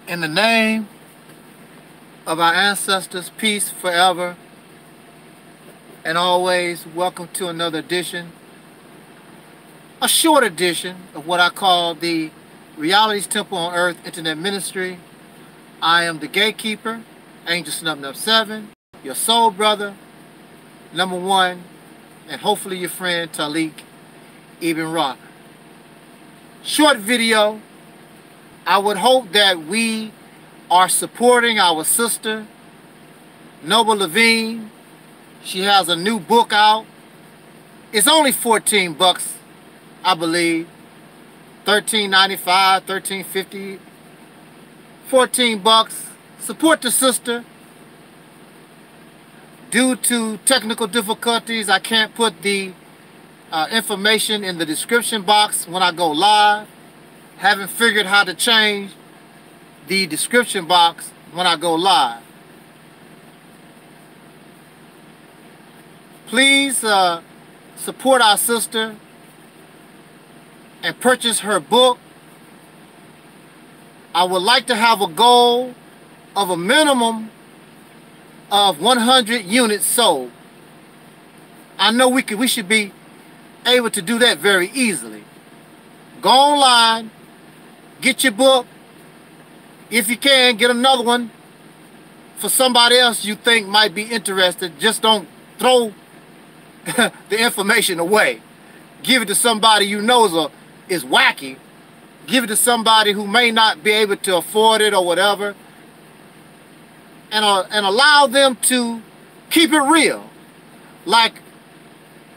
In the name of our ancestors, peace forever and always. Welcome to another edition, a short edition of what I call the Reality's Temple on Earth Internet Ministry. I am the gatekeeper, Angel Snub 7, your soul brother, number one, and hopefully your friend Taalik, Ibn'rad. Short video. I would hope that we are supporting our sister, Noble Levine. She has a new book out. It's only 14 bucks, I believe. $13.95, $13.50, 14 bucks. Support the sister. Due to technical difficulties, I can't put the information in the description box when I go live. Haven't figured how to change the description box when I go live. Please support our sister and purchase her book. I would like to have a goal of a minimum of 100 units sold. I know we should be able to do that very easily. Go online, get your book. If you can, get another one for somebody else you think might be interested. Just don't throw the information away. Give it to somebody you know is wacky. Give it to somebody who may not be able to afford it or whatever. And allow them to keep it real. Like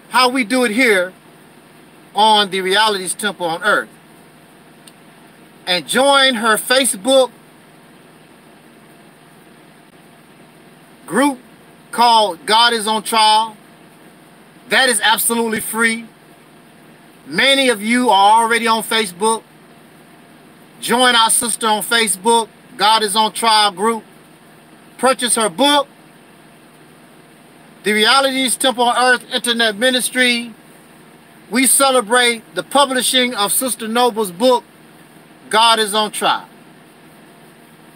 how we do it here on the Reality's Temple on Earth. And join her Facebook group called God is on Trial. That is absolutely free. Many of you are already on Facebook. Join our sister on Facebook, God is on Trial group. Purchase her book, The Reality's Temple on Earth Internet Ministry. We celebrate the publishing of Sister Noble's book, God is on Trial.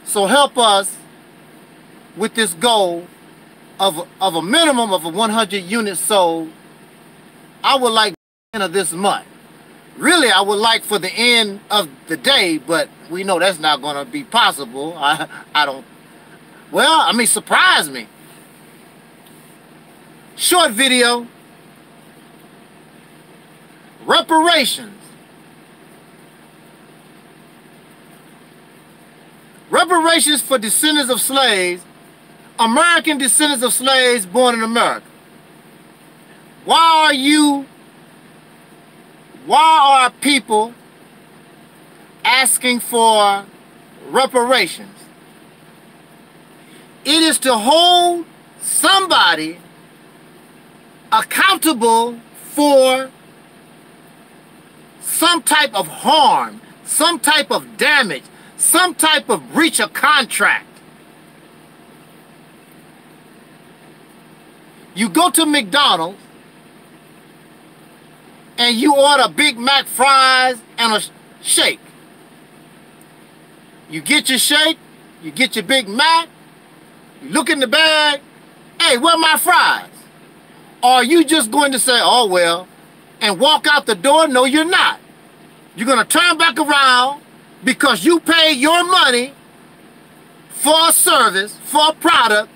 So help us with this goal of a minimum of 100 units sold. I would like the end of this month. Really, I would like for the end of the day, but we know that's not going to be possible. I don't. Well, I mean, surprise me. Short video. Reparations. Reparations for descendants of slaves, American descendants of slaves born in America. Why are people asking for reparations? It is to hold somebody accountable for some type of harm, some type of damage, some type of breach of contract. You go to McDonald's and you order Big Mac fries and a shake. You get your shake, you get your Big Mac, you look in the bag, hey, where are my fries? Or are you just going to say, oh well, and walk out the door? No, you're not. You're going to turn back around because you paid your money for a service, for a product.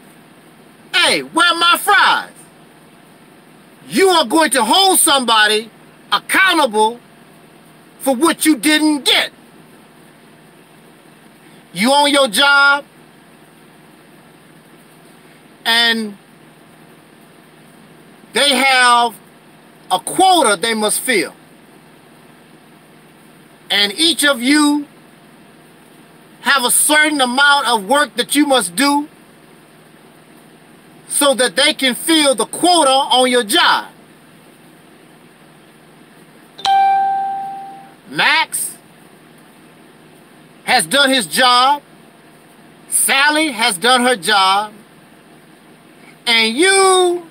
Hey, where are my fries? You are going to hold somebody accountable for what you didn't get. You on your job and they have a quota they must fill. And each of you have a certain amount of work that you must do so that they can fill the quota on your job. Max has done his job. Sally has done her job. And you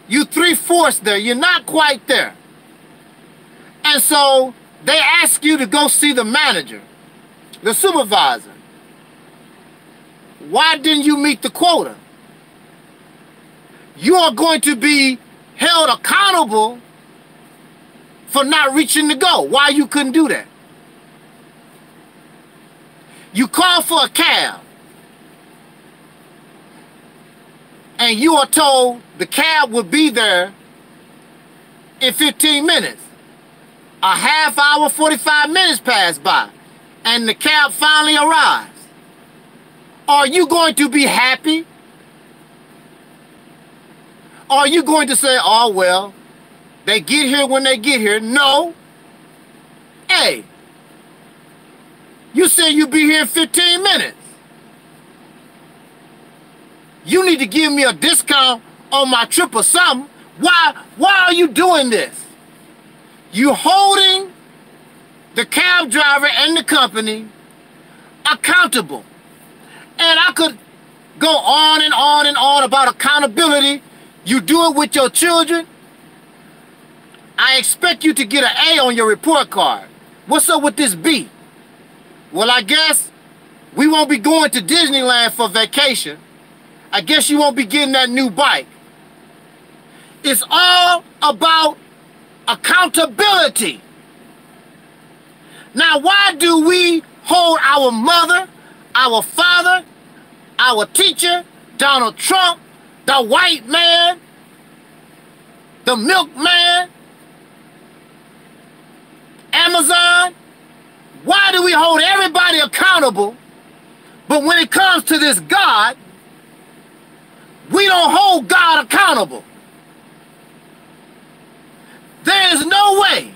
3/4 there. You're not quite there. And so they ask you to go see the manager. the supervisor, why didn't you meet the quota? You are going to be held accountable for not reaching the goal. Why you couldn't do that? You called for a cab, and you are told the cab will be there in 15 minutes. A half hour, 45 minutes passed by, and the cab finally arrives. Are you going to be happy? Are you going to say, oh, well, they get here when they get here? No. Hey, you said you'll be here in 15 minutes. You need to give me a discount on my trip or something. Why are you doing this? You holding the cab driver and the company accountable. And I could go on and on and on about accountability. You do it with your children. I expect you to get an A on your report card. What's up with this B? Well, I guess we won't be going to Disneyland for vacation. I guess you won't be getting that new bike. It's all about accountability. Now, why do we hold our mother, our father, our teacher, Donald Trump, the white man, the milkman, Amazon? Why do we hold everybody accountable, but when it comes to this God, we don't hold God accountable? There is no way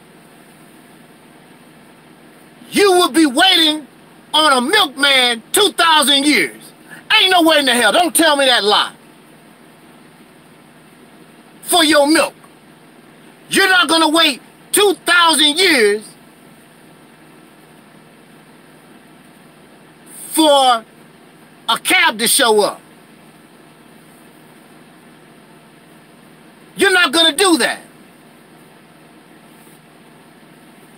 you would be waiting on a milkman 2,000 years. Ain't no way in the hell. Don't tell me that lie. For your milk. You're not going to wait 2,000 years for a cab to show up. You're not going to do that.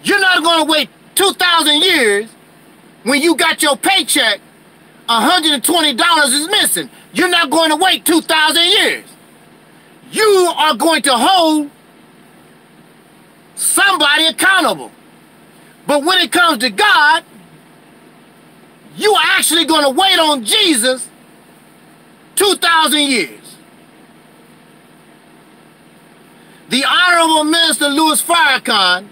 You're not going to wait 2,000 years when you got your paycheck, $120 is missing. You're not going to wait 2,000 years. You are going to hold somebody accountable. But when it comes to God, you are actually going to wait on Jesus 2,000 years. The Honorable Minister Louis Farrakhan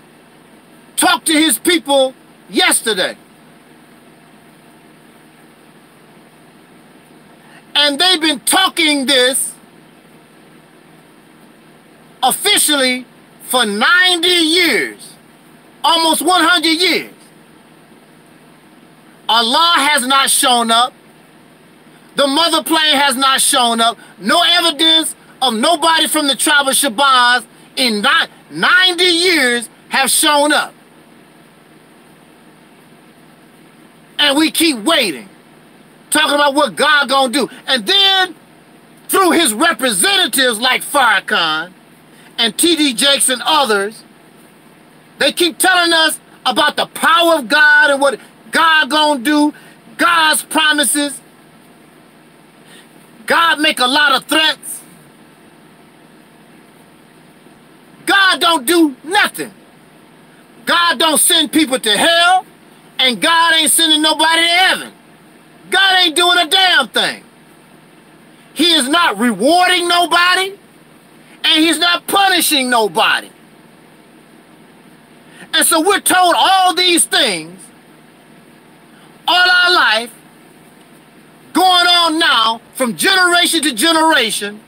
talked to his people yesterday. And they've been talking this officially for 90 years, almost 100 years. Allah has not shown up. The mother plane has not shown up. No evidence of nobody from the tribe of Shabazz in 90 years have shown up. And we keep waiting, talking about what God gonna do. And then, through his representatives like Farrakhan and T.D. Jakes and others, they keep telling us about the power of God and what God gonna do, God's promises. God make a lot of threats. God don't do nothing. God don't send people to hell, and God ain't sending nobody to heaven. God ain't doing a damn thing. He is not rewarding nobody, and he's not punishing nobody. And so we're told all these things all our life, going on now from generation to generation,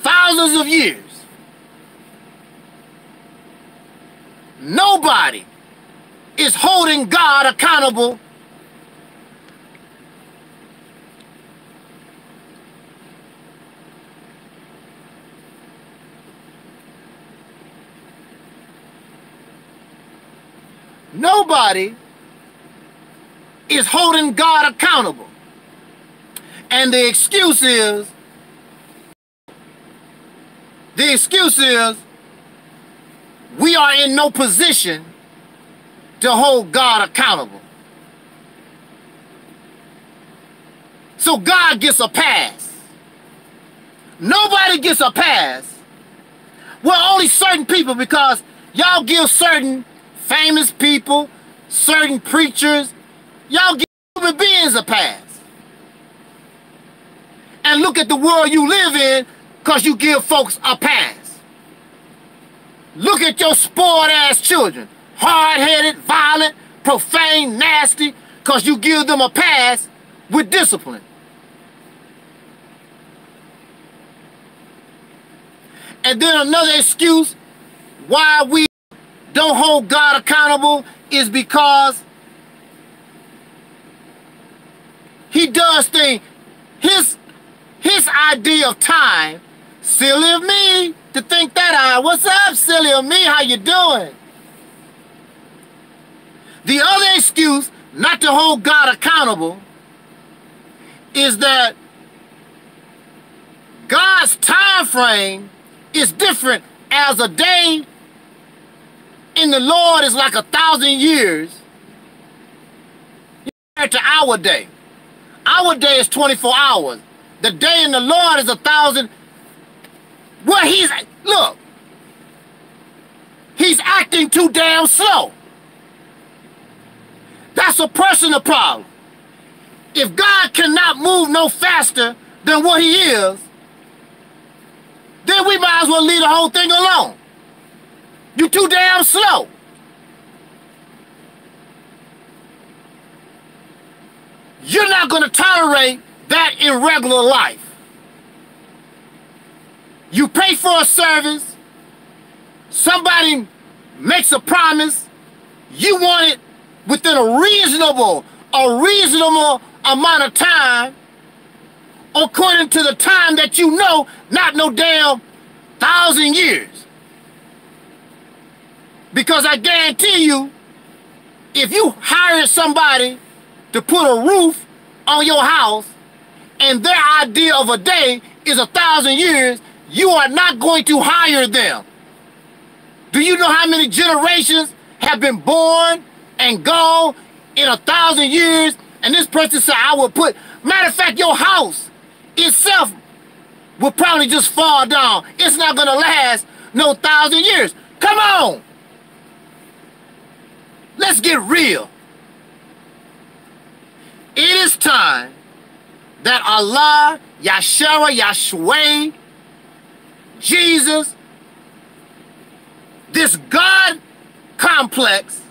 thousands of years. Nobody is holding God accountable. Nobody is holding God accountable. And the excuse is, we are in no position to hold God accountable. so God gets a pass. Nobody gets a pass. Well, only certain people, because y'all give certain famous people, certain preachers, y'all give human beings a pass. And look at the world you live in, because you give folks a pass. Look at your spoiled ass children. Hard-headed, violent, profane, nasty, because you give them a pass with discipline. And then another excuse why we don't hold God accountable is because he does things. His idea of time, silly of me to think that what's up, silly of me, how you doing? The other excuse not to hold God accountable is that God's time frame is different, as a day in the Lord is like 1,000 years compared to our day. Our day is 24 hours. The day in the Lord is 1,000. Well, look, he's acting too damn slow. That's a personal problem. If God cannot move no faster than what he is, then we might as well leave the whole thing alone. You too damn slow. You're not going to tolerate that in regular life. You pay for a service, somebody makes a promise, you want it within a reasonable amount of time, according to the time that you know, not no damn 1,000 years. Because I guarantee you, if you hire somebody to put a roof on your house and their idea of a day is 1,000 years, you are not going to hire them. Do you know how many generations have been born and gone in 1,000 years? And this person said, I would put, matter of fact, your house itself will probably just fall down. It's not going to last no 1,000 years. Come on. Let's get real. It is time that Allah, Yahshua, Yahshua, Jesus, this God complex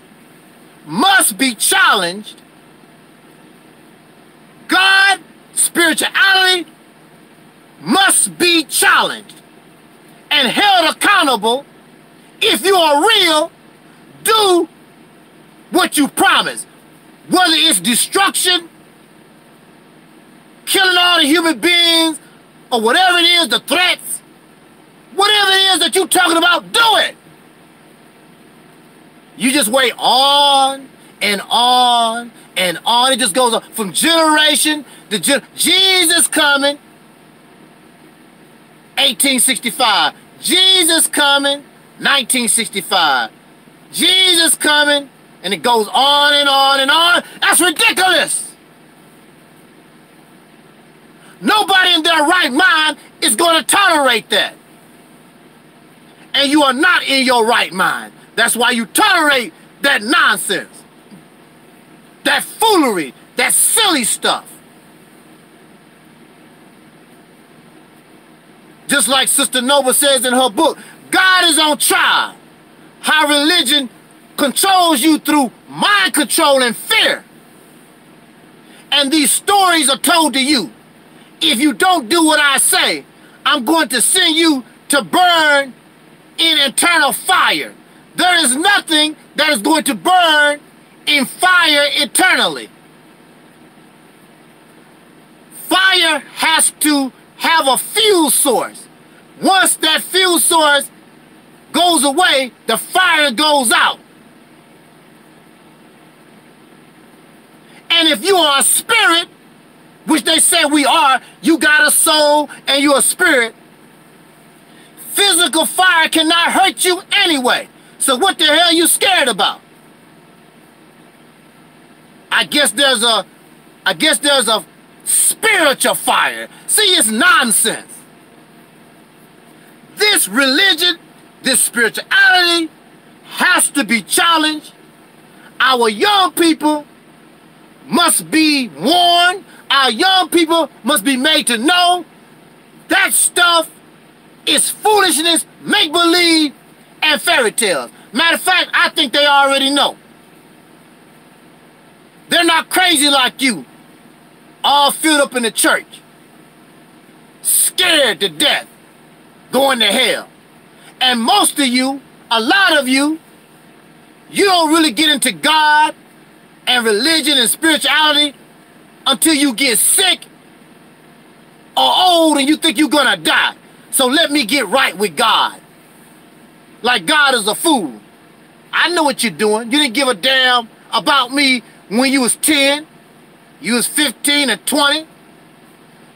must be challenged. God, spirituality must be challenged and held accountable. If you are real, do what you promise. Whether it's destruction, killing all the human beings, or whatever it is, the threats, whatever it is that you're talking about, do it. You just wait on and on and on. It just goes on from generation to Jesus coming, 1865. Jesus coming, 1965. Jesus coming, and it goes on and on and on. That's ridiculous. Nobody in their right mind is going to tolerate that. And you are not in your right mind. That's why you tolerate that nonsense, that foolery, that silly stuff. Just like Sister Nova says in her book, God is on trial. How religion controls you through mind control and fear. And these stories are told to you. If you don't do what I say, I'm going to send you to burn in eternal fire. There is nothing that is going to burn in fire eternally. Fire has to have a fuel source. Once that fuel source goes away, the fire goes out. And if you are a spirit, which they say we are, you got a soul and you're a spirit, physical fire cannot hurt you anyway. So what the hell are you scared about? I guess there's a spiritual fire. See, it's nonsense. This religion, this spirituality has to be challenged. Our young people must be warned. Our young people must be made to know that stuff is foolishness, make-believe, and fairy tales. Matter of fact, I think they already know. They're not crazy like you, all filled up in the church, scared to death, going to hell. And most of you, a lot of you, you don't really get into God and religion and spirituality until you get sick or old and you think you're gonna die. So let me get right with God. Like God is a fool. I know what you're doing. You didn't give a damn about me when you was 10, you was 15 and 20.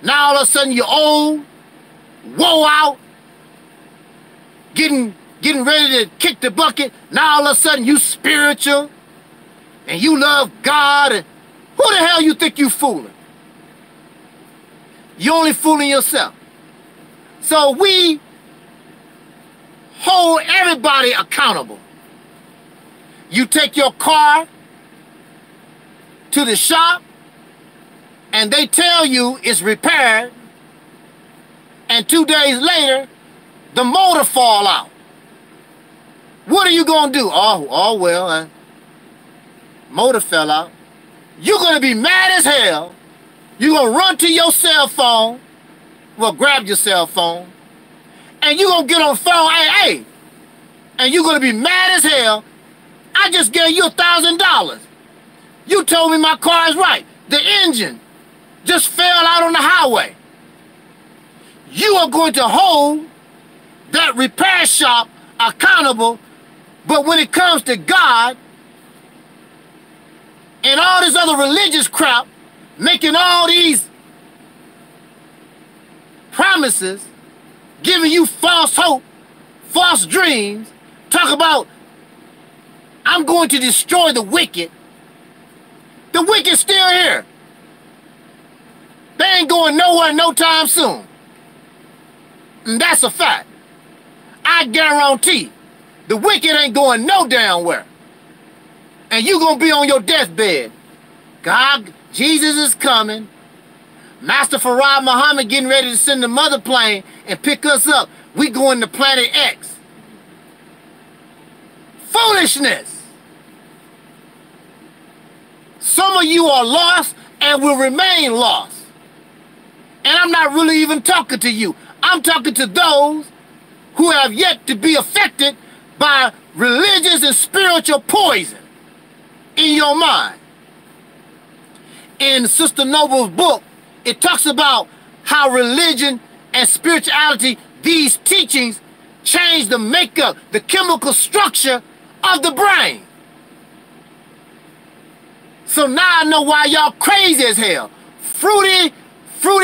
Now all of a sudden you're old, woe out, getting ready to kick the bucket. Now all of a sudden you spiritual and you love God. And who the hell you think you fooling? You're only fooling yourself. So we hold everybody accountable. You take your car to the shop and they tell you it's repaired, and 2 days later the motor fall out. What are you gonna do? Oh well, motor fell out. You're gonna be mad as hell. You're gonna run to your cell phone, well, grab your cell phone, and you're gonna get on the phone, hey, and you're gonna be mad as hell. I just gave you $1,000. You told me my car is right. The engine just fell out on the highway. You are going to hold that repair shop accountable, but when it comes to God and all this other religious crap, making all these promises, giving you false hope, false dreams, talk about, I'm going to destroy the wicked. The wicked's still here. They ain't going nowhere no time soon. And that's a fact. I guarantee the wicked ain't going no damn where. And you gonna be on your deathbed. God, Jesus is coming. Master Farad Muhammad getting ready to send the mother plane and pick us up. We going to planet X. Foolishness. Some of you are lost and will remain lost. And I'm not really even talking to you. I'm talking to those who have yet to be affected by religious and spiritual poison in your mind. In Sister Noble's book, it talks about how religion and spirituality, these teachings, change the makeup, the chemical structure of the brain. So now I know why y'all crazy as hell. Fruity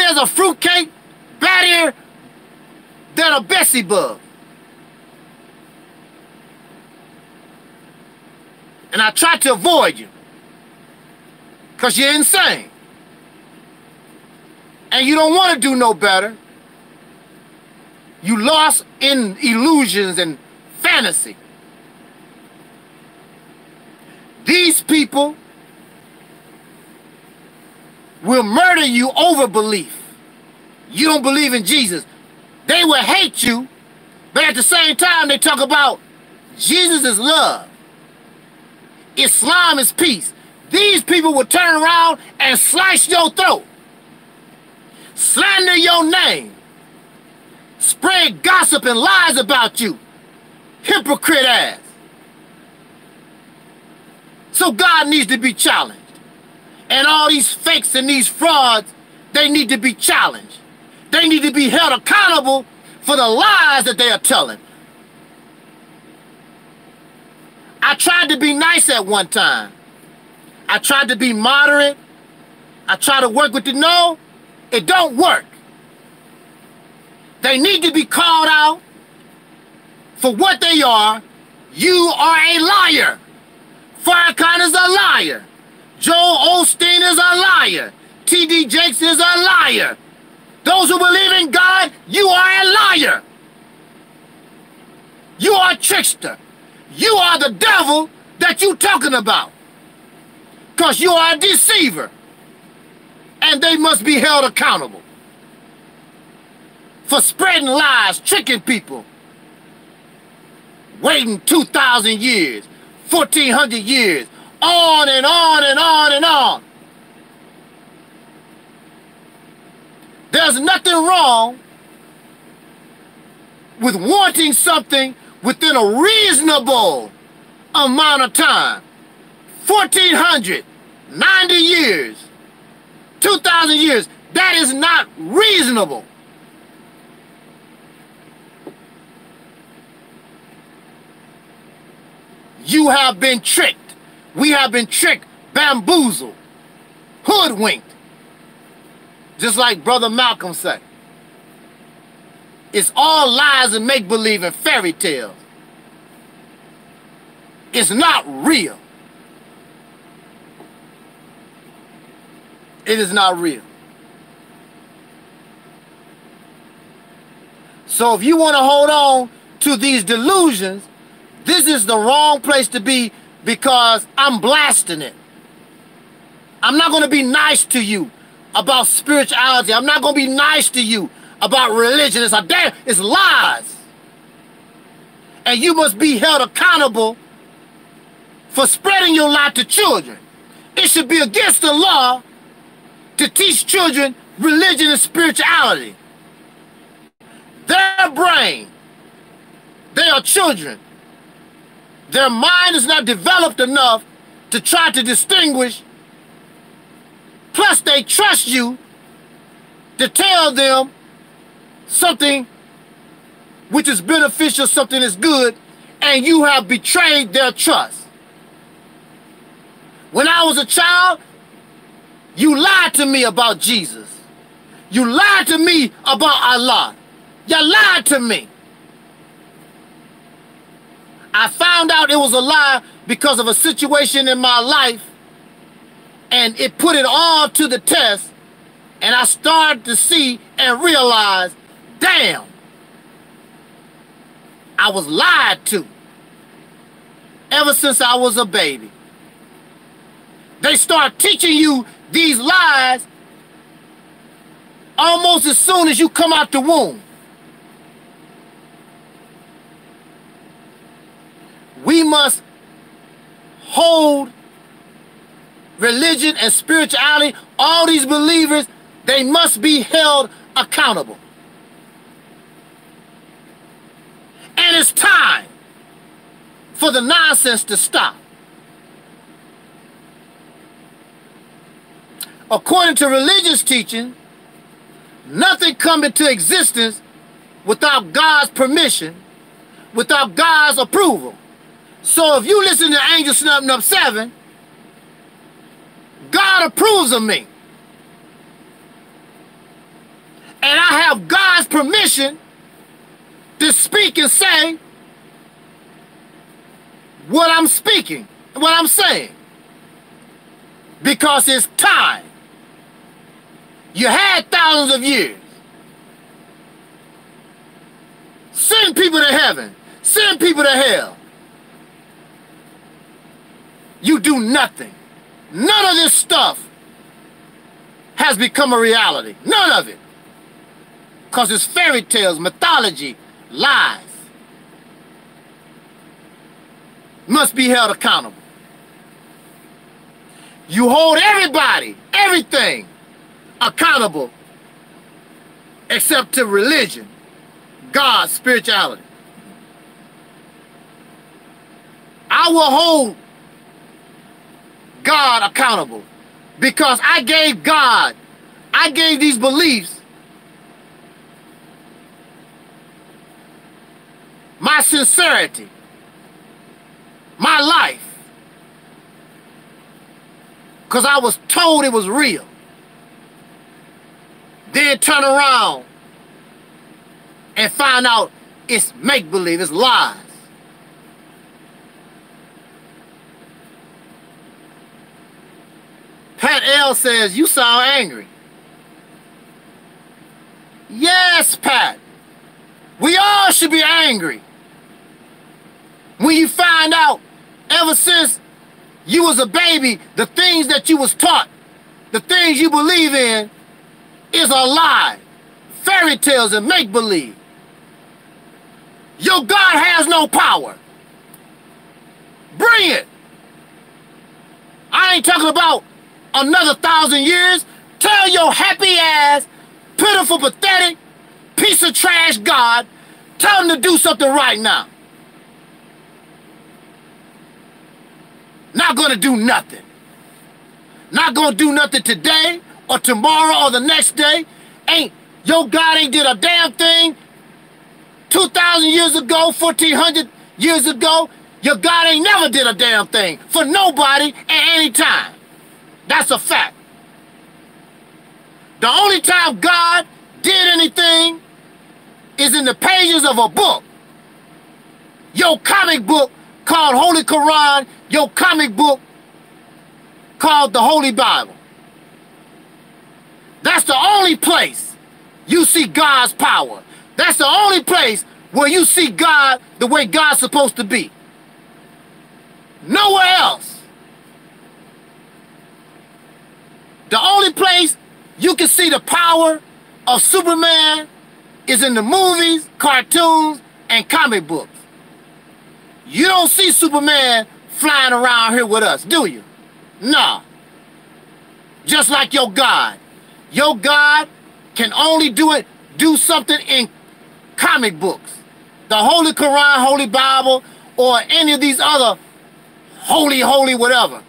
as a fruitcake, battier than a Bessie bug. And I try to avoid you, because you're insane. And you don't want to do no better. You lost in illusions and fantasy. These people will murder you over belief. You don't believe in Jesus. They will hate you, but at the same time they talk about Jesus is love. Islam is peace. These people will turn around and slice your throat, slander your name, spread gossip and lies about you. Hypocrite ass. So God needs to be challenged. And all these fakes and these frauds, they need to be challenged. They need to be held accountable for the lies that they are telling. I tried to be nice at one time. I tried to be moderate. I tried to work with the no. It don't work. They need to be called out for what they are. You are a liar. Farrakhan is a liar. Joel Osteen is a liar. T.D. Jakes is a liar. Those who believe in God, you are a liar. You are a trickster. You are the devil that you talking about. Because you are a deceiver. And they must be held accountable for spreading lies, tricking people, waiting 2,000 years, 1,400 years, on and on and on and on. There's nothing wrong with wanting something within a reasonable amount of time. 1,400, 90 years, 2,000 years, that is not reasonable. You have been tricked. We have been tricked, bamboozled, hoodwinked. Just like Brother Malcolm said. It's all lies and make-believe and fairy tales. It's not real. It is not real. So if you want to hold on to these delusions, this is the wrong place to be, because I'm blasting it. I'm not going to be nice to you about spirituality. I'm not going to be nice to you about religion. It's lies. And you must be held accountable for spreading your lie to children. It should be against the law to teach children religion and spirituality. Their brain, they are children. Their mind is not developed enough to try to distinguish. Plus, they trust you to tell them something which is beneficial, something is good, and you have betrayed their trust. When I was a child, you lied to me about Jesus. You lied to me about Allah. You lied to me. I found out it was a lie because of a situation in my life, and it put it all to the test, and I started to see and realize, damn, I was lied to ever since I was a baby. They start teaching you these lies almost as soon as you come out the womb. We must hold religion and spirituality, all these believers, they must be held accountable. And it's time for the nonsense to stop. According to religious teaching, nothing comes into existence without God's permission, without God's approval. So if you listen to Angel Snubbing Up 7, God approves of me. And I have God's permission to speak and say what I'm speaking, what I'm saying. Because it's time. You had thousands of years. Send people to heaven. Send people to hell. You do nothing. None of this stuff has become a reality. None of it. Because it's fairy tales, mythology, lies. Must be held accountable. You hold everybody, everything accountable except to religion, God, spirituality. I will hold God accountable because I gave God, I gave these beliefs my sincerity, my life, because I was told it was real. Then turn around and find out it's make-believe, it's lies. Pat L says, you sound angry. Yes, Pat. We all should be angry. When you find out, ever since you was a baby, the things that you was taught, the things you believe in, is a lie. Fairy tales and make-believe. Your God has no power. Bring it. I ain't talking about another 1,000 years. Tell your happy ass, pitiful, pathetic, piece of trash God, tell him to do something right now. Not gonna do nothing. Not gonna do nothing today or tomorrow or the next day. Your God ain't did a damn thing 2,000 years ago, 1,400 years ago. Your God ain't never did a damn thing for nobody at any time. That's a fact. The only time God did anything is in the pages of a book. Your comic book called Holy Quran, your comic book called the Holy Bible. That's the only place you see God's power. That's the only place where you see God the way God's supposed to be. Nowhere else. The only place you can see the power of Superman is in the movies, cartoons, and comic books. You don't see Superman flying around here with us, do you? No. Just like your God. Your God can only do something in comic books. The Holy Quran, Holy Bible, or any of these other holy whatever.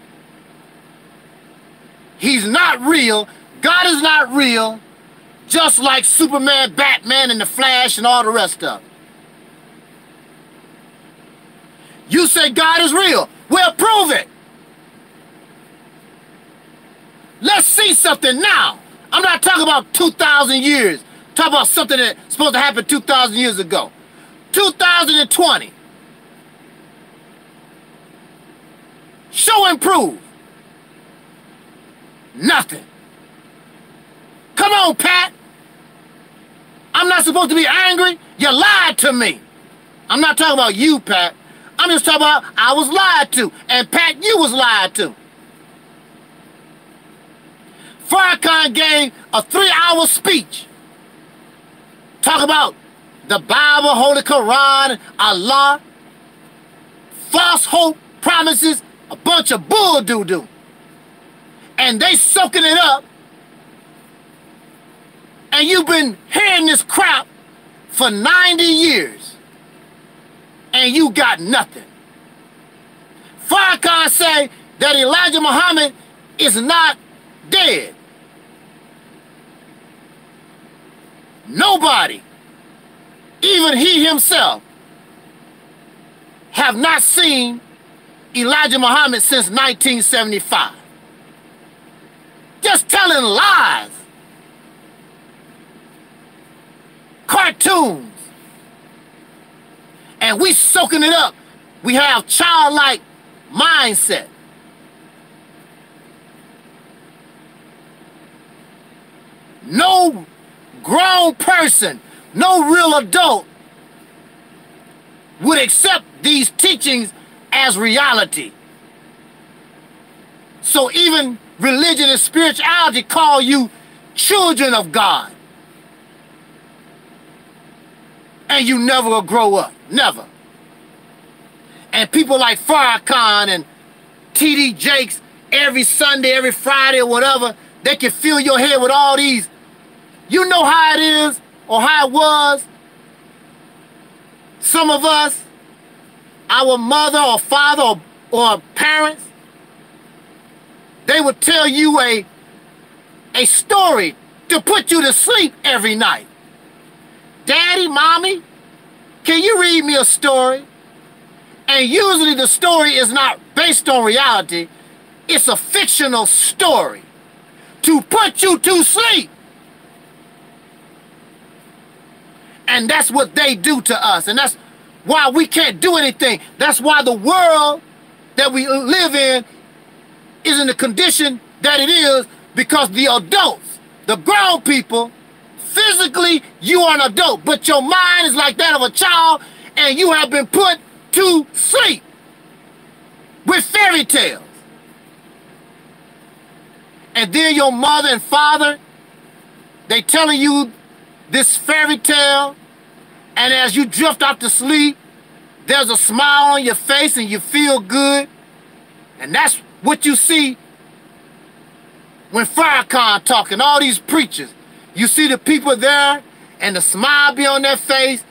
He's not real. God is not real. Just like Superman, Batman, and the Flash, and all the rest of it. You say God is real. Well, prove it. Let's see something now. I'm not talking about 2,000 years. I'm talking about something that's supposed to happen 2,000 years ago. 2020. Show and prove. Nothing. Come on, Pat. I'm not supposed to be angry. You lied to me. I'm not talking about you, Pat. I'm just talking about I was lied to. And Pat, you was lied to. Farrakhan gave a 3-hour speech. Talk about the Bible, Holy Quran, Allah. False hope, promises, a bunch of bull doo-doo. And they soaking it up. And you've been hearing this crap for 90 years. And you got nothing. Farrakhan say that Elijah Muhammad is not dead. Nobody, even he himself, have not seen Elijah Muhammad since 1975. Just telling lies. Cartoons. And we soaking it up. We have childlike mindset. No grown person, no real adult would accept these teachings as reality. So even religion and spirituality call you children of God. And you never will grow up. Never. And people like Farrakhan and T.D. Jakes, every Sunday, every Friday or whatever, they can fill your head with all these. You know how it is or how it was. Some of us, our mother or father or parents, they would tell you a story to put you to sleep every night. Daddy, Mommy, can you read me a story? And usually the story is not based on reality. It's a fictional story to put you to sleep. And that's what they do to us. And that's why we can't do anything. That's why the world that we live in is in the condition that it is, because the adults, the grown people, physically you are an adult, but your mind is like that of a child, and you have been put to sleep with fairy tales. And then your mother and father, they telling you this fairy tale, and as you drift off to sleep, there's a smile on your face and you feel good. And that's what you see when Farrakhan talking, all these preachers. You see the people there and the smile be on their face,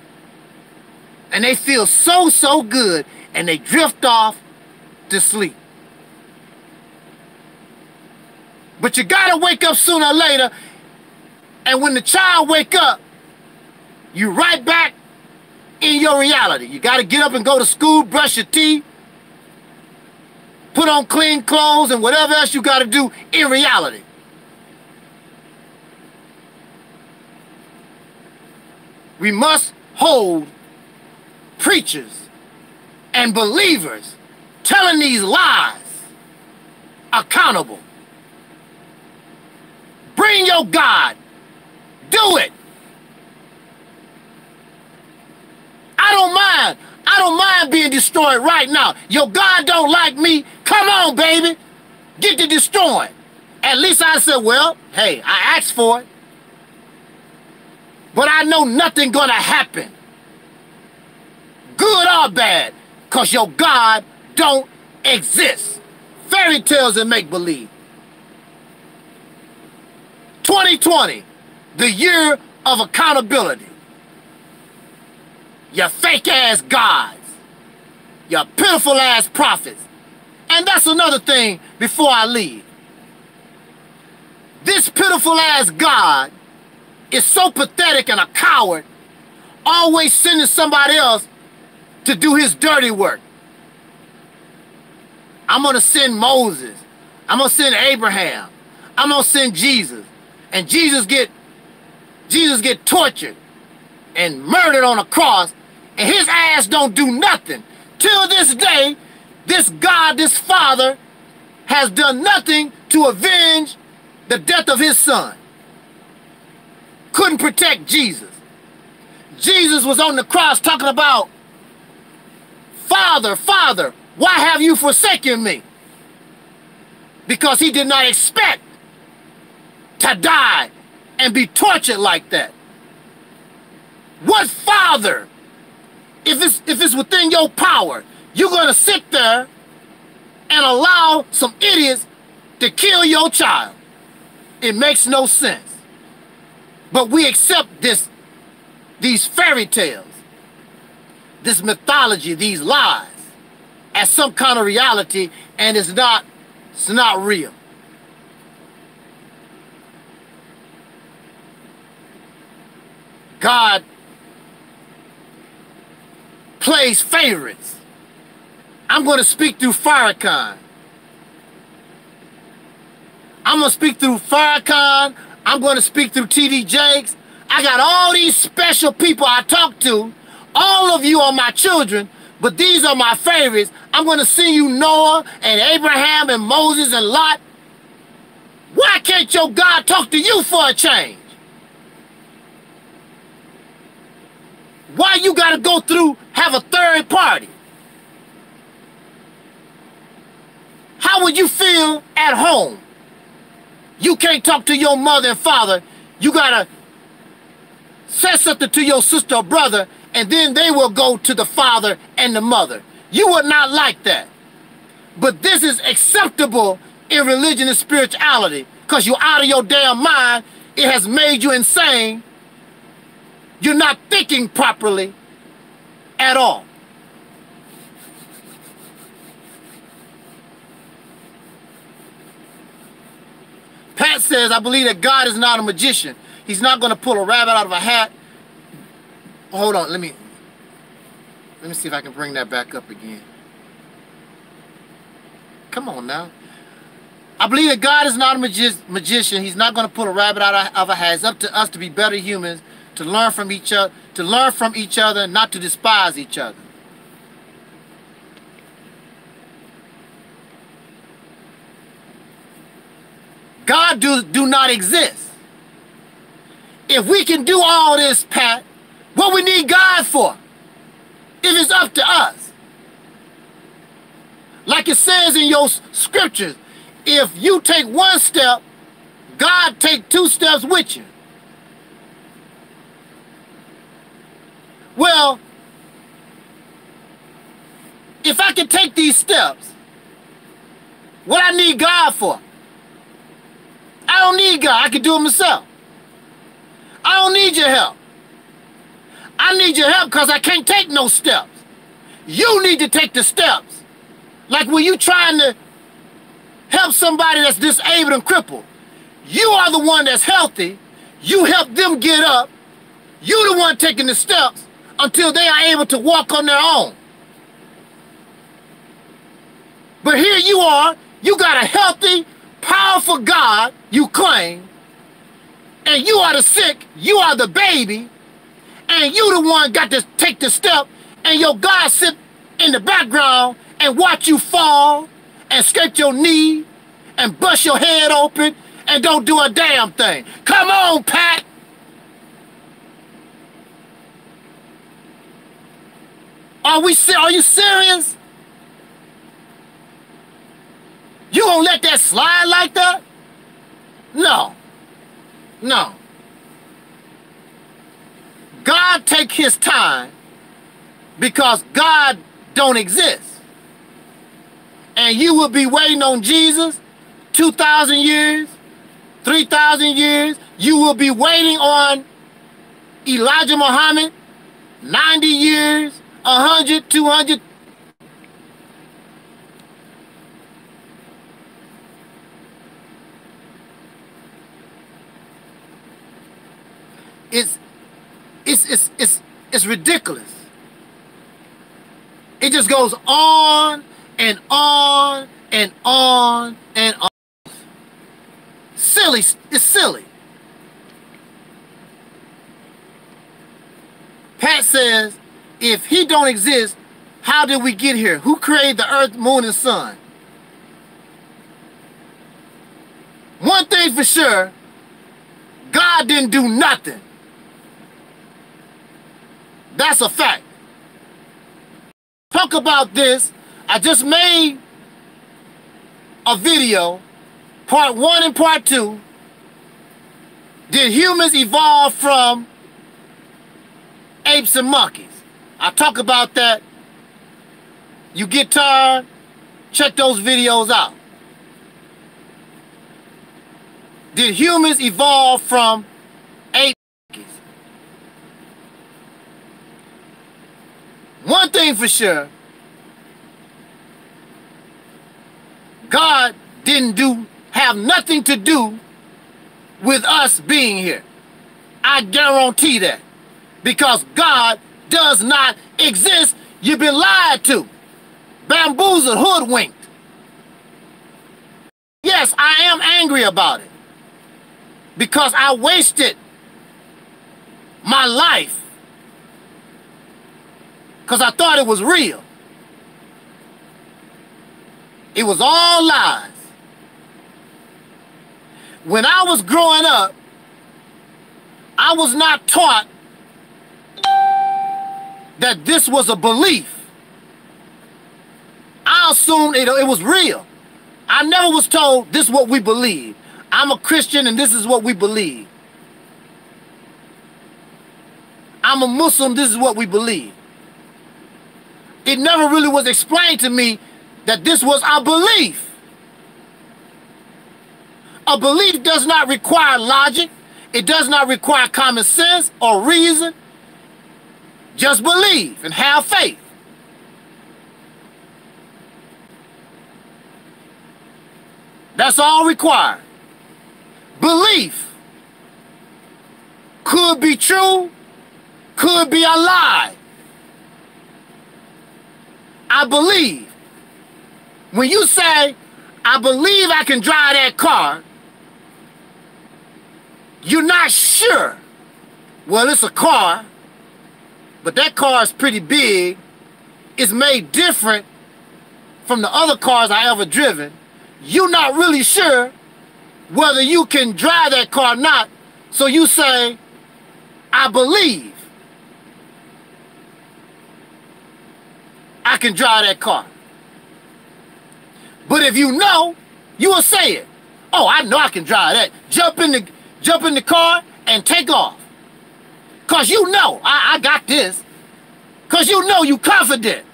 and they feel so, so good, and they drift off to sleep. But you gotta wake up sooner or later, and when the child wake up, you right back in your reality. You gotta get up and go to school, brush your teeth, put on clean clothes, and whatever else you gotta do in reality. We must hold preachers and believers telling these lies accountable. Bring your God. Do it. I don't mind being destroyed right now. Your God don't like me. Come on, baby. Get to destroying. At least I said, well, hey, I asked for it. But I know nothing gonna happen, good or bad, because your God don't exist. Fairy tales and make-believe. 2020, the year of accountability. Your fake-ass gods. Your pitiful-ass prophets. And that's another thing before I leave. This pitiful-ass God is so pathetic and a coward, always sending somebody else to do his dirty work. I'm going to send Moses. I'm going to send Abraham. I'm going to send Jesus. And Jesus get tortured and murdered on a cross, and his ass don't do nothing. Till this day, this God, this Father, has done nothing to avenge the death of his son. Couldn't protect Jesus. Jesus was on the cross talking about, Father, Father, why have you forsaken me? Because he did not expect to die and be tortured like that. What father, if it's within your power, you're going to sit there and allow some idiots to kill your child? It makes no sense. But we accept these fairy tales, this mythology, these lies, as some kind of reality, and it's not real. God plays favorites. I'm going to speak through Farrakhan. I'm going to speak through Farrakhan. I'm going to speak through T.D. Jakes. I got all these special people I talk to. All of you are my children, but these are my favorites. I'm going to send you Noah and Abraham and Moses and Lot. Why can't your God talk to you for a change? Why you got to go through, have a third party? How would you feel at home? You can't talk to your mother and father. You gotta say something to your sister or brother, and then they will go to the father and the mother. You would not like that. But this is acceptable in religion and spirituality, because you're out of your damn mind. It has made you insane. You're not thinking properly at all. Pat says, I believe that God is not a magician. He's not going to pull a rabbit out of a hat. Hold on, let me see if I can bring that back up again. Come on now. I believe that God is not a magician. He's not going to pull a rabbit out of a hat. It's up to us to be better humans, to learn from each other, not to despise each other. God do not exist. If we can do all this, Pat, what we need God for? If it's up to us. Like it says in your scriptures, if you take one step, God take 2 steps with you. Well, if I can take these steps, what I need God for? I don't need God. I can do it myself. I don't need your help. I need your help because I can't take no steps. You need to take the steps. Like when you trying to help somebody that's disabled and crippled. You are the one that's healthy. You help them get up. You the one taking the steps until they are able to walk on their own. But here you are, you got a healthy, powerful God, you claim, and you are the sick, you are the baby, and you the one got to take the step, and your God sit in the background and watch you fall and scrape your knee and bust your head open and don't do a damn thing. Come on, Pat. Are you serious? You gonna let that slide like that? No. No. God take his time because God don't exist. And you will be waiting on Jesus 2,000 years, 3,000 years. You will be waiting on Elijah Muhammad 90 years, 100, 200. It's ridiculous. It just goes on and on and on and on. Silly, it's silly. Pat says, if he don't exist, how did we get here? Who created the earth, moon, and sun? One thing for sure, God didn't do nothing. That's a fact. Talk about this. I just made a video, part 1 and part 2. Did humans evolve from apes and monkeys? I talk about that. You get tired, check those videos out. Did humans evolve from apes and monkeys? One thing for sure, God didn't have nothing to do with us being here. I guarantee that. Because God does not exist. You've been lied to, bamboozled, hoodwinked. Yes, I am angry about it. Because I wasted my life. Because I thought it was real. It was all lies. When I was growing up, I was not taught that this was a belief. I assumed it was real. I never was told this is what we believe. I'm a Christian and this is what we believe. I'm a Muslim, this is what we believe. It never really was explained to me that this was our belief. A belief does not require logic. It does not require common sense or reason. Just believe and have faith. That's all required. Belief could be true, could be a lie. I believe. When you say, I believe I can drive that car, you're not sure. Well, it's a car, but that car is pretty big. It's made different from the other cars I ever driven. You're not really sure whether you can drive that car or not. So you say, I believe I can drive that car. But if you know, you will say it. Oh, I know I can drive that. Jump in the car and take off. Because you know, I got this. Because you know you confident.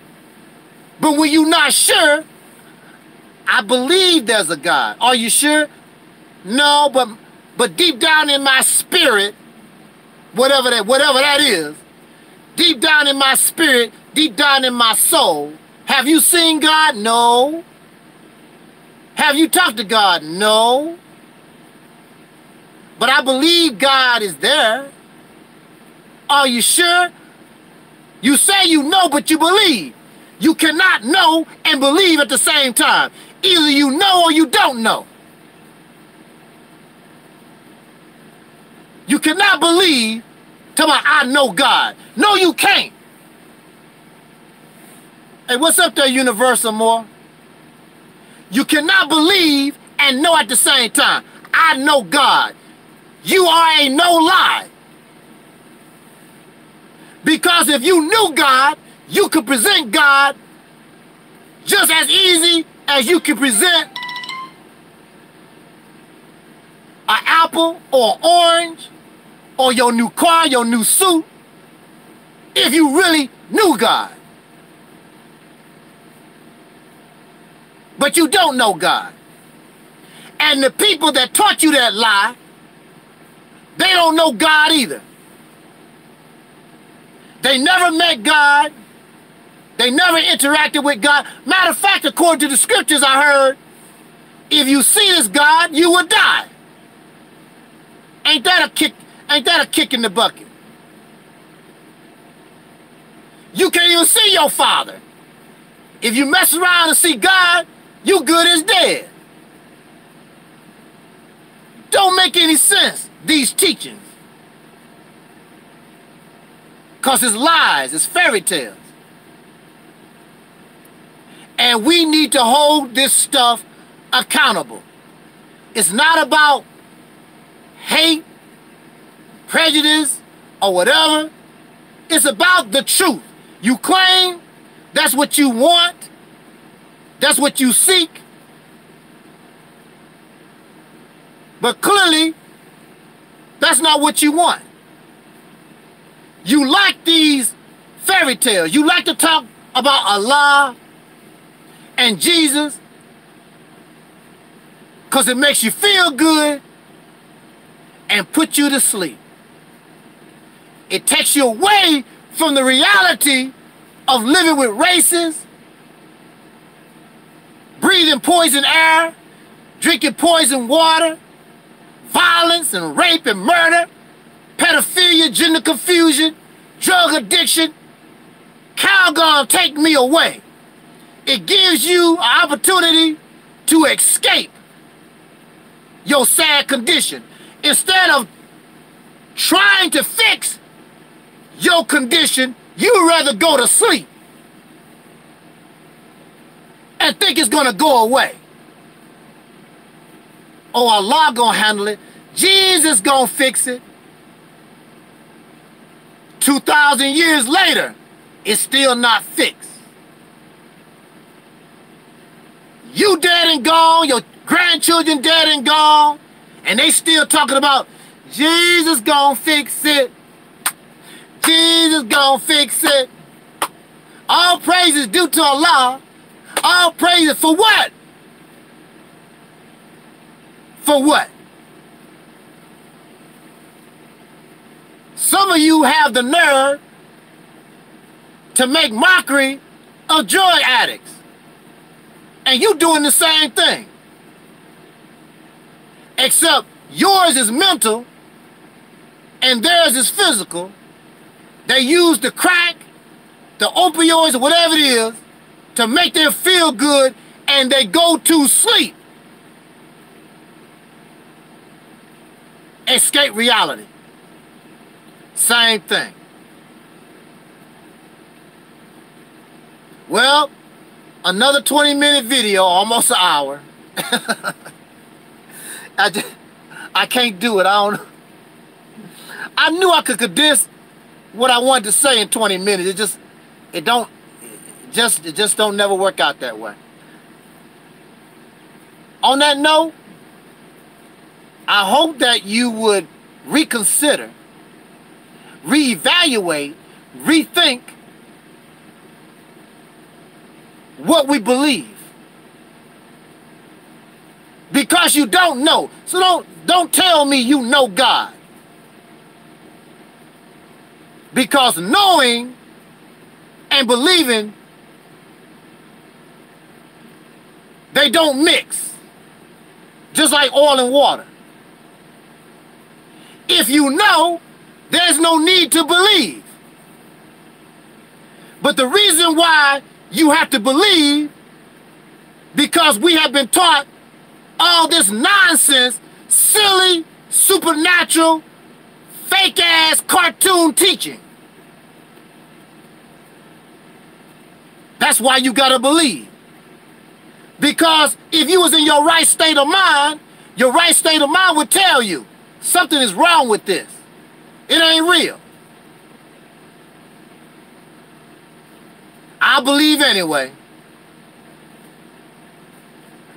But when you're not sure, I believe there's a God. Are you sure? No, but deep down in my spirit, whatever that is, deep down in my spirit, deep down in my soul, have you seen God? No. Have you talked to God? No. But I believe God is there. Are you sure? You say you know, but you believe. You cannot know and believe at the same time. Either you know or you don't know. You cannot believe, tell me, I know God. No, you can't. Hey, what's up there, Universal More? You cannot believe and know at the same time. I know God. You are a no lie. Because if you knew God, you could present God just as easy as you can present an apple or orange or your new car, your new suit, if you really knew God. But you don't know God. And the people that taught you that lie, they don't know God either. They never met God. They never interacted with God. Matter of fact, according to the scriptures I heard, if you see this God, you will die. Ain't that a kick in the bucket? You can't even see your Father. If you mess around and see God, you good as dead. Don't make any sense, these teachings. Because it's lies, it's fairy tales. And we need to hold this stuff accountable. It's not about hate, prejudice, or whatever. It's about the truth. You claim that's what you want, that's what you seek, but clearly that's not what you want. You like these fairy tales. You like to talk about Allah and Jesus because it makes you feel good and put you to sleep. It takes you away from the reality of living with racists, breathing poison air, drinking poison water, violence and rape and murder, pedophilia, gender confusion, drug addiction. Calgon, take me away. It gives you an opportunity to escape your sad condition. Instead of trying to fix your condition, you'd rather go to sleep and think it's gonna go away. Oh, Allah gonna handle it. Jesus gonna fix it. 2,000 years later, it's still not fixed. You dead and gone, your grandchildren dead and gone, and they still talking about Jesus gonna fix it. Jesus gonna fix it. All praises due to Allah. All praises for what? For what? Some of you have the nerve to make mockery of drug addicts. And you doing the same thing. Except yours is mental and theirs is physical. They use the crack, the opioids, or whatever it is, to make them feel good, and they go to sleep. Escape reality. Same thing. Well, another 20-minute video, almost an hour. I can't do it. I knew I could condense what I wanted to say in 20 minutes. It just don't never work out that way. On that note, I hope that you would reconsider, reevaluate, rethink what we believe. Because you don't know. So don't tell me you know God. Because knowing and believing, they don't mix. Just like oil and water. If you know, there's no need to believe. But the reason why you have to believe, because we have been taught all this nonsense, silly, supernatural, fake-ass cartoon teaching. That's why you gotta believe. Because if you was in your right state of mind would tell you something is wrong with this. It ain't real. I believe anyway.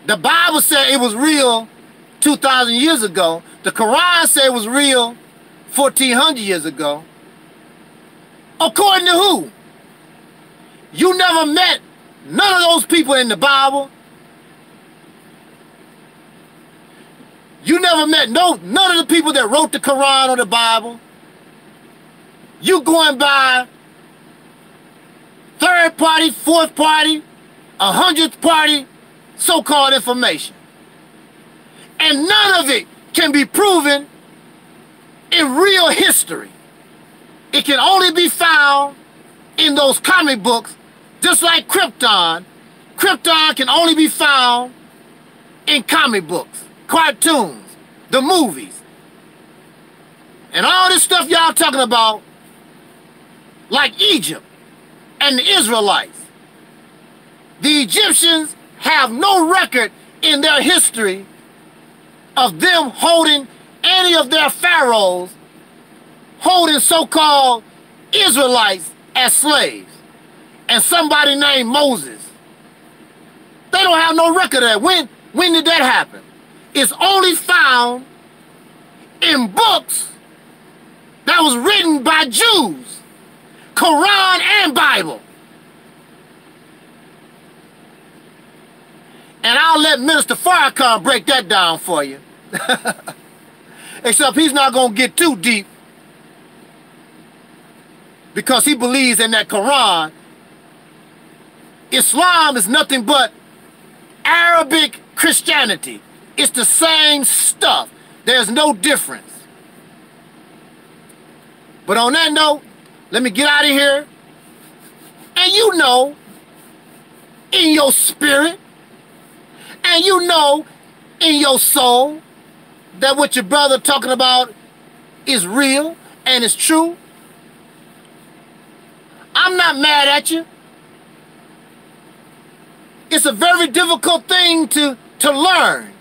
The Bible said it was real 2,000 years ago. The Quran said it was real 1,400 years ago. According to who? You never met none of those people in the Bible. You never met none of the people that wrote the Quran or the Bible. You going by third party, fourth party, 100th party so-called information. And none of it can be proven in real history. It can only be found in those comic books, just like Krypton. Krypton can only be found in comic books, cartoons, the movies. And all this stuff y'all talking about, like Egypt and the Israelites. The Egyptians have no record in their history of them holding any of their pharaohs, holding so-called Israelites as slaves, and somebody named Moses. They don't have no record of that. When did that happen? It's only found in books that was written by Jews, Quran and Bible. And I'll let Minister Farrakhan break that down for you. Except he's not going to get too deep, because he believes in that Quran. Islam is nothing but Arabic Christianity. It's the same stuff. There's no difference. But on that note, let me get out of here. And you know, in your spirit, and you know, in your soul, that what your brother talking about is real and it's true. I'm not mad at you. It's a very difficult thing to learn,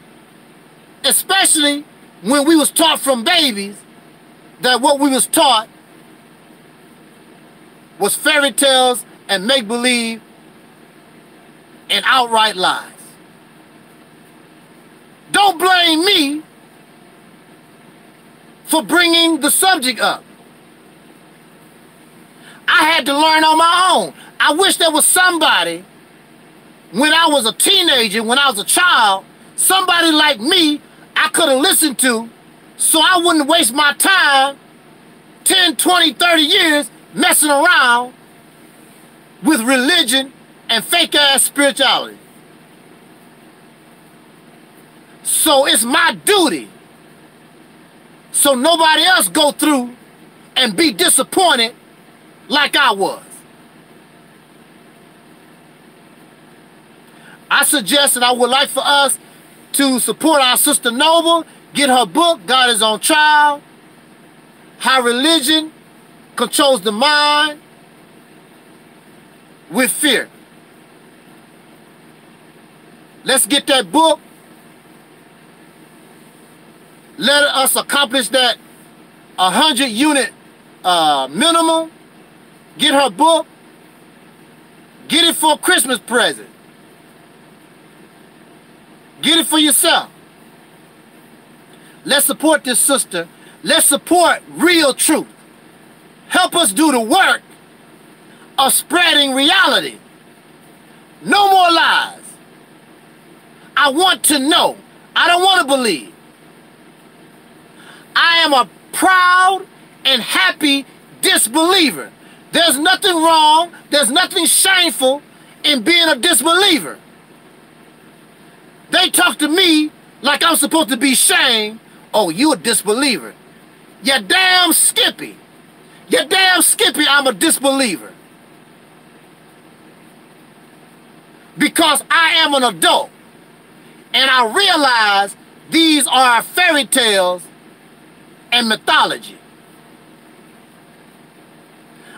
especially when we was taught from babies that what we was taught was fairy tales and make-believe and outright lies. Don't blame me for bringing the subject up. I had to learn on my own. I wish there was somebody, when I was a teenager, when I was a child, somebody like me I could have listened to, so I wouldn't waste my time 10, 20, 30 years messing around with religion and fake-ass spirituality. So it's my duty, so nobody else go through and be disappointed like I was. I suggest that I would like for us to support our sister Noble, get her book, God is on Trial, How Religion Controls the Mind with Fear. Let's get that book. Let us accomplish that 100-unit minimum. Get her book. Get it for a Christmas present. Get it for yourself. Let's support this sister. Let's support real truth. Help us do the work of spreading reality. No more lies. I want to know. I don't want to believe. I am a proud and happy disbeliever. There's nothing wrong, there's nothing shameful in being a disbeliever. They talk to me like I'm supposed to be shamed. Oh, you a disbeliever. You damn skippy. You damn skippy, I'm a disbeliever. Because I am an adult. And I realize these are fairy tales and mythology.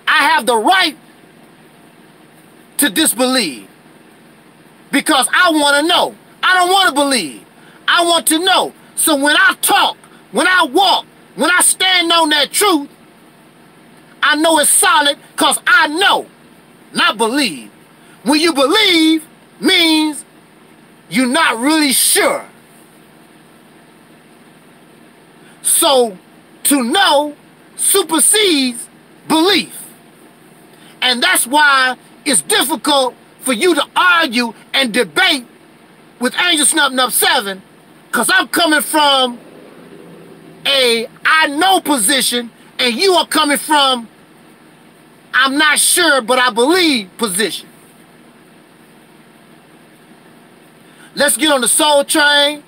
I have the right to disbelieve because I want to know. I don't want to believe. I want to know. So when I talk, when I walk, when I stand on that truth, I know it's solid because I know, not believe. When you believe means you're not really sure. So to know supersedes belief. And that's why it's difficult for you to argue and debate with Angel Snub 7, because I'm coming from a I know position and you are coming from I'm not sure but I believe position. Let's get on the soul train.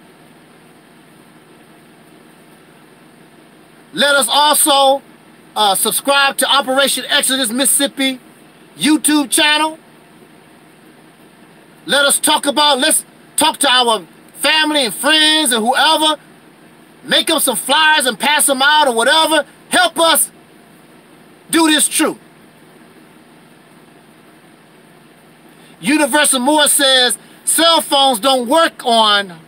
Let us also subscribe to Operation Exodus Mississippi YouTube channel. Let's talk to our family and friends and whoever. Make up some flyers and pass them out or whatever. Help us do this truth. Universal Moore says cell phones don't work on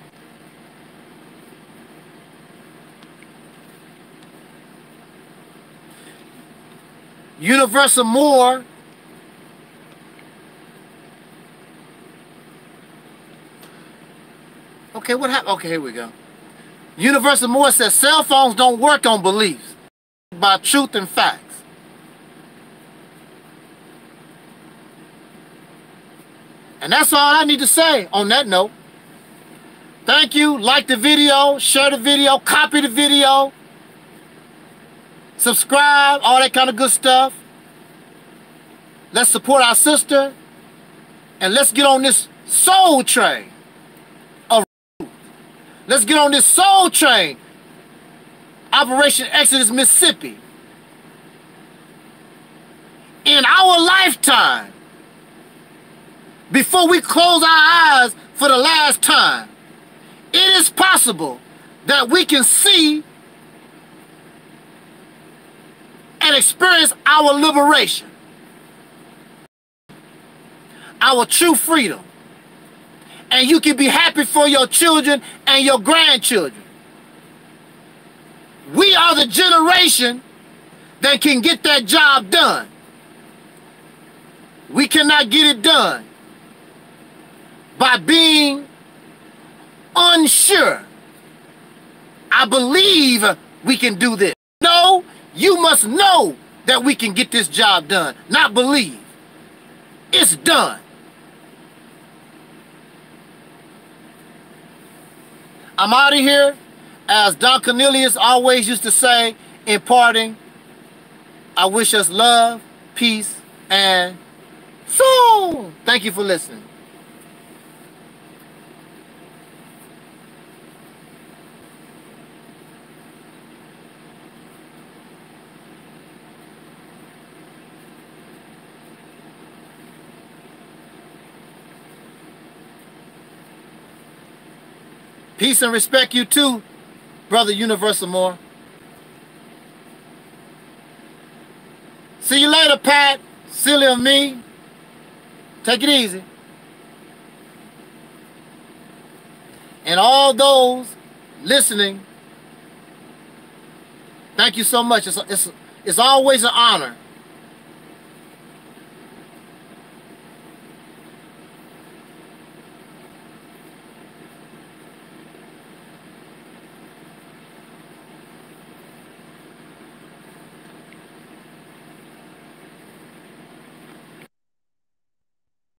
Universal Moore. Okay, what happened? Okay, here we go. Universal Moore says cell phones don't work on beliefs by truth and facts. And that's all I need to say on that note. Thank you. Like the video, share the video, copy the video, subscribe, all that kind of good stuff. Let's support our sister and let's get on this soul train. Let's get on this soul train. Operation Exodus Mississippi. In our lifetime, before we close our eyes for the last time, it is possible that we can see and experience our liberation, our true freedom. And you can be happy for your children and your grandchildren. We are the generation that can get that job done. We cannot get it done by being unsure. I believe we can do this. No, you must know that we can get this job done, not believe. It's done. I'm out of here. As Don Cornelius always used to say in parting, I wish us love, peace, and soul. Thank you for listening. Peace and respect you too, Brother Universal Moore. See you later, Pat. Silly of me. Take it easy. And all those listening, Thank you so much. It's always an honor